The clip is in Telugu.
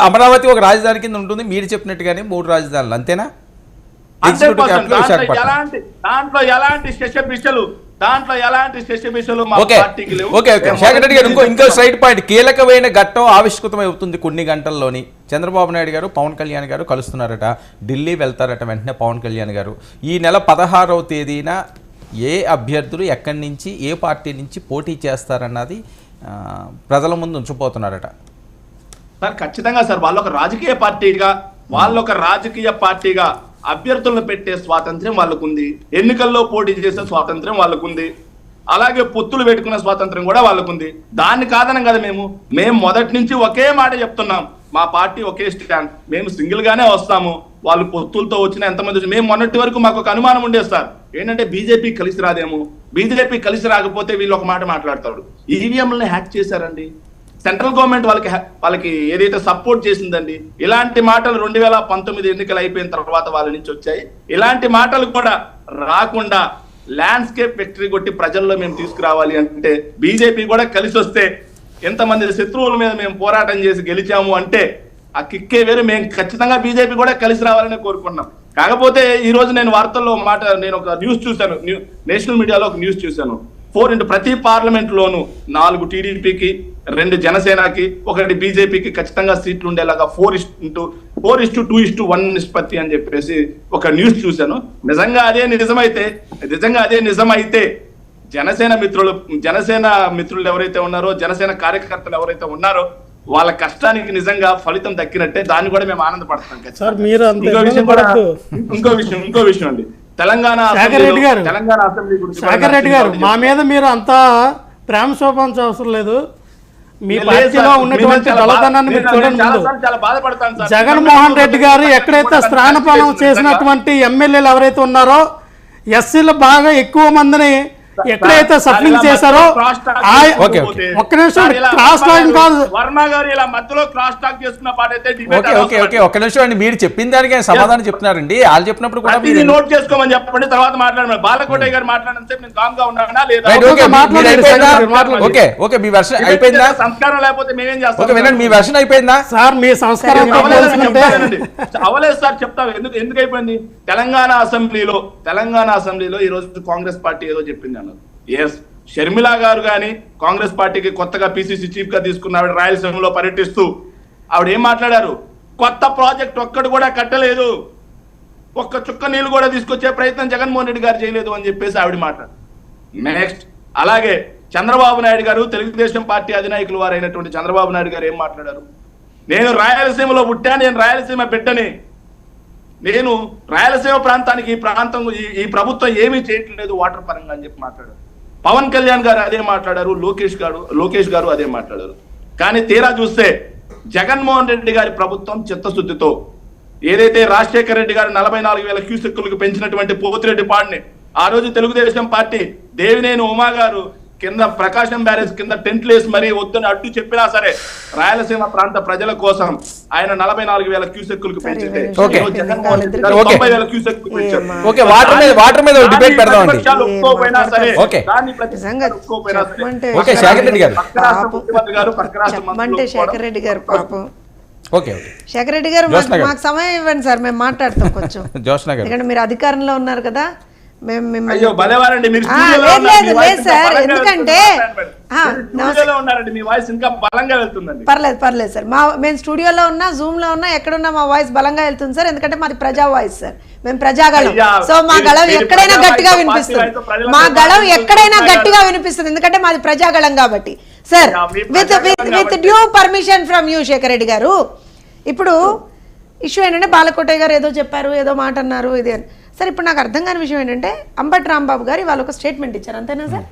అమరావతి ఒక రాజధాని కింద ఉంటుంది, మీరు చెప్పినట్టుగానే 3 రాజధానులు, అంతేనా? దాంట్లో ఎలాంటి శశబిషలు శేఖర్ రెడ్డి గారు ఇంకో స్ట్రైట్ పాయింట్, కీలకమైన ఘట్టం ఆవిష్కృతం అవుతుంది కొన్ని గంటల్లోని. చంద్రబాబు నాయుడు గారు పవన్ కళ్యాణ్ గారు కలుస్తున్నారట, ఢిల్లీ వెళ్తారట వెంటనే పవన్ కళ్యాణ్ గారు. ఈ నెల 16వ తేదీన ఏ అభ్యర్థులు ఎక్కడి నుంచి ఏ పార్టీ నుంచి పోటీ చేస్తారన్నది ప్రజల ముందు ఉంచిపోతున్నారట. సార్ ఖచ్చితంగా సార్, వాళ్ళొక రాజకీయ పార్టీగా అభ్యర్థులను పెట్టే స్వాతంత్ర్యం వాళ్ళకుంది, ఎన్నికల్లో పోటీ చేసే స్వాతంత్ర్యం వాళ్ళకుంది, అలాగే పొత్తులు పెట్టుకునే స్వాతంత్ర్యం కూడా వాళ్ళకుంది. దాన్ని కాదనం కదా మేము మొదటి నుంచి ఒకే మాట చెప్తున్నాం, మా పార్టీ ఒకే స్టాండ్, మేము సింగిల్ గానే వస్తాము, వాళ్ళు పొత్తులతో వచ్చిన ఎంతమంది. మేము మొన్నటి వరకు మాకు ఒక అనుమానం ఉండేది సార్, ఏంటంటే బీజేపీ కలిసి రాదేమో, బీజేపీ కలిసి రాకపోతే వీళ్ళు ఒక మాట మాట్లాడతారు, ఈవీఎంలని హ్యాక్ చేశారండి, సెంట్రల్ గవర్నమెంట్ వాళ్ళకి ఏదైతే సపోర్ట్ చేసిందండి. ఇలాంటి మాటలు 2019 ఎన్నికలు అయిపోయిన తర్వాత వాళ్ళ నుంచి వచ్చాయి. ఇలాంటి మాటలు కూడా రాకుండా ల్యాండ్స్కేప్ విక్టరీ కొట్టి ప్రజల్లో మేము తీసుకురావాలి అంటే, బీజేపీ కూడా కలిసి వస్తే, ఎంతమంది శత్రువుల మీద మేము పోరాటం చేసి గెలిచాము అంటే ఆ కిక్కే వేరు. మేము ఖచ్చితంగా బీజేపీ కూడా కలిసి రావాలని కోరుకుంటున్నాం. కాకపోతే ఈ రోజు నేను వార్తల్లో నేను ఒక న్యూస్ చూశాను, నేషనల్ మీడియాలో ఒక న్యూస్ చూశాను, ప్రతి పార్లమెంట్ లోను 4 టీడీపీకి, 2 జనసేనకి, 1 బీజేపీకి ఖచ్చితంగా సీట్లు ఉండేలాగా 4:2:1 నిష్పత్తి అని చెప్పేసి ఒక న్యూస్ చూశాను. నిజంగా అదే నిజమైతే జనసేన మిత్రులు ఎవరైతే ఉన్నారో, జనసేన కార్యకర్తలు ఎవరైతే ఉన్నారో వాళ్ళ కష్టానికి నిజంగా ఫలితం దక్కినట్టే, దాన్ని కూడా మేము ఆనందపడతాం. ఇంకో విషయం అండి, తెలంగాణ రెడ్డి గారు మా మీద మీరు అంతా ప్రేమ శోభించే అవసరం లేదు. మీ పార్టీలో ఉన్నటువంటి దళదనాన్ని మీరు చూడండి. జగన్మోహన్ రెడ్డి గారు ఎక్కడైతే స్థానపాలన చేసినటువంటి ఎమ్మెల్యేలు ఎవరైతే ఉన్నారో, ఎస్సీలు బాగా ఎక్కువ మందిని ఎక్కడైతే సఫలింగ్ చేశారో, ఒక్క నిమిషం క్రాస్ టాక్ కాదు, ఒక్క నిమిషం అండి, మీరు చెప్పిన దానికి సమాధానం చెప్తున్నారండి. వాళ్ళు చెప్పినప్పుడు కూడా నోట్ చేసుకోమని చెప్పండి, తర్వాత మాట్లాడమని. బాలకోటయ్య గారు మాట్లాడినంత నేను కామ్ గా ఉన్నానా లేదా? మీ వెర్షన్ అయిపోయిందా? సంస్కారం లేకపోతే మేమేం చేస్తాం? మీ వెర్షన్ అయిపోయిందా సార్? మీ సంస్కారం అవలేదు సార్, చెప్తా ఎందుకు అయిపోయింది. తెలంగాణ అసెంబ్లీలో ఈ రోజు కాంగ్రెస్ పార్టీ ఏదో చెప్పింది. షర్మిల గారు కానీ కాంగ్రెస్ పార్టీకి కొత్తగా పిసిసి చీఫ్ గా తీసుకున్న ఆవిడ రాయలసీమలో పర్యటిస్తూ ఆవిడ ఏం మాట్లాడారు? కొత్త ప్రాజెక్ట్ ఒక్కడు కూడా కట్టలేదు, ఒక్క చుక్క నీళ్లు కూడా తీసుకొచ్చే ప్రయత్నం జగన్మోహన్ రెడ్డి గారు చేయలేదు అని చెప్పేసి ఆవిడ మాట్లాడు. నెక్స్ట్ అలాగే చంద్రబాబు నాయుడు గారు, తెలుగుదేశం పార్టీ అధినాయకులు వారైనటువంటి చంద్రబాబు నాయుడు గారు ఏం మాట్లాడారు? నేను రాయలసీమలో పుట్టాను, నేను రాయలసీమ బిడ్డని, నేను రాయలసీమ ప్రాంతానికి ఈ ప్రభుత్వం ఏమీ చేయట్లేదు వాటర్ పరంగా అని చెప్పి మాట్లాడారు. పవన్ కళ్యాణ్ గారు అదే మాట్లాడారు, లోకేష్ గారు అదే మాట్లాడారు. కానీ తీరా చూస్తే జగన్మోహన్ రెడ్డి గారి ప్రభుత్వం చిత్తశుద్ధితో ఏదైతే రాజశేఖర రెడ్డి గారు 44,000 క్యూసెక్కులకు పెంచినటువంటి పోతిరెడ్డి పాడిని ఆ రోజు తెలుగుదేశం పార్టీ దేవినేని ఉమా గారు కింద ప్రకాశం బ్యారేజ్ కింద టెంట్లు వేసి మరీ వద్దని అడ్డు చెప్పినా సరే రాయలసీమ ప్రాంత ప్రజల కోసం ఆయన 44,000 క్యూసెక్కులకు పెంచితే జగన్మోహన్ రెడ్డి గారు 90,000 క్యూసెక్కులకు పెంచారు. వాటర్ మీద డిబేట్ పెడదామండి. శేఖర్ రెడ్డి గారు పాపం, శేఖర్ రెడ్డి గారు మాకు సమయం ఇవ్వండి సార్, మేము మాట్లాడతాం కొంచెం. ఎందుకంటే మీరు అధికారంలో ఉన్నారు కదా, పర్లేదు సార్. మేము స్టూడియోలో ఉన్నా, జూమ్ లో ఉన్నా, ఎక్కడున్నా మా వాయిస్ బలంగా వెళ్తుంది సార్, ఎందుకంటే మాది ప్రజా వాయిస్ సార్, మేము ప్రజాగళం. సో మా గళం ఎక్కడైనా గట్టిగా వినిపిస్తుంది, ఎందుకంటే మాది ప్రజాగళం కాబట్టి. Sir, with due permission from you Shekhar Reddy గారు, ఇప్పుడు ఇష్యూ ఏంటంటే బాలకోటయ్య గారు ఏదో చెప్పారు, ఏదో మాట అన్నారు, ఇది అని. సార్ ఇప్పుడు నాకు అర్థం కాని విషయం ఏంటంటే, అంబటి రాంబాబు గారు ఇవాళ ఒక స్టేట్మెంట్ ఇచ్చారు, అంతేనా సార్?